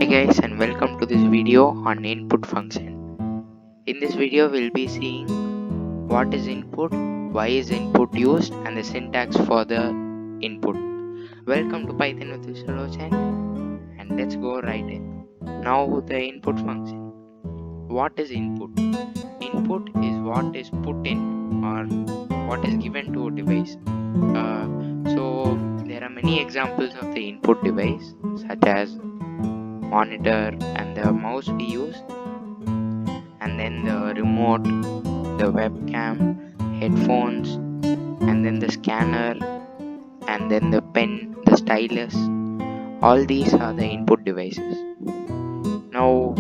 Hi guys, and welcome to this video on input function. In this video we'll be seeing what is input, why is input used, and the syntax for the input. Welcome to Python with Vishalochen, and let's go right in. Now the input function. What is input? Input is what is put in or what is given to a device. So there are many examples of the input device such as monitor and the mouse we use, and then the remote, the webcam, headphones, and then the scanner, and then the pen, the stylus. All these are the input devices. Now,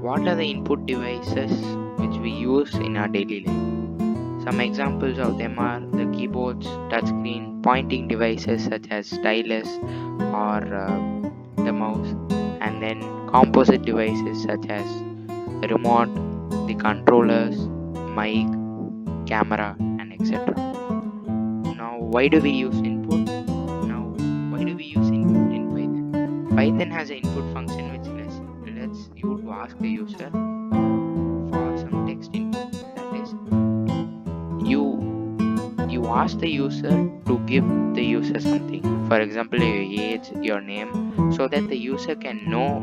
what are the input devices which we use in our daily life? Some examples of them are the keyboards, touchscreen, pointing devices such as stylus or the mouse, and then composite devices such as remote, the controllers, mic, camera, and etc. Now, why do we use input? Now, why do we use input in Python? Python has an input function which lets you to ask the user for some text input. That is, you ask the user to give the user something. For example, your age, your name, so that the user can know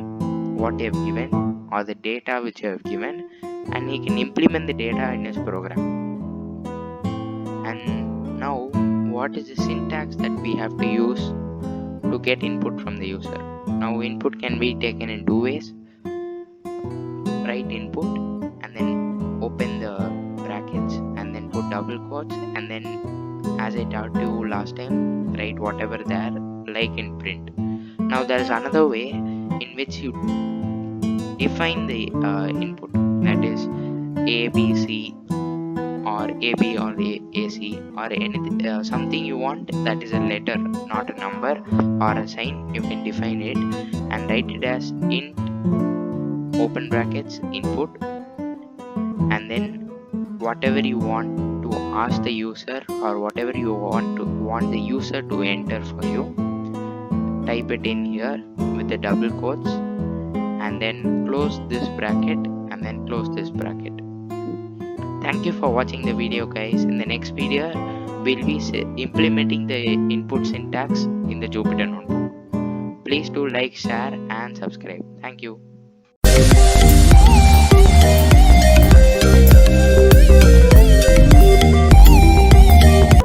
what you have given or the data which you have given, and he can implement the data in his program. And now, what is the syntax that we have to use to get input from the user? Now, input can be taken in two ways. Write input and then open the brackets and then put double quotes, and then, as I told you last time, write whatever there like in print. Now there is another way in which you define the input, that is A, B, C, or AB or AC or anything, something you want that is a letter, not a number or a sign. You can define it and write it as int open brackets input, and then whatever you want to ask the user or whatever you want the user to enter for you, type it in here with the double quotes, and then close this bracket and then close this bracket. Thank you for watching the video, guys. In the next video we'll be implementing the input syntax in the Jupyter Notebook. Please do like, share, and subscribe. Thank you.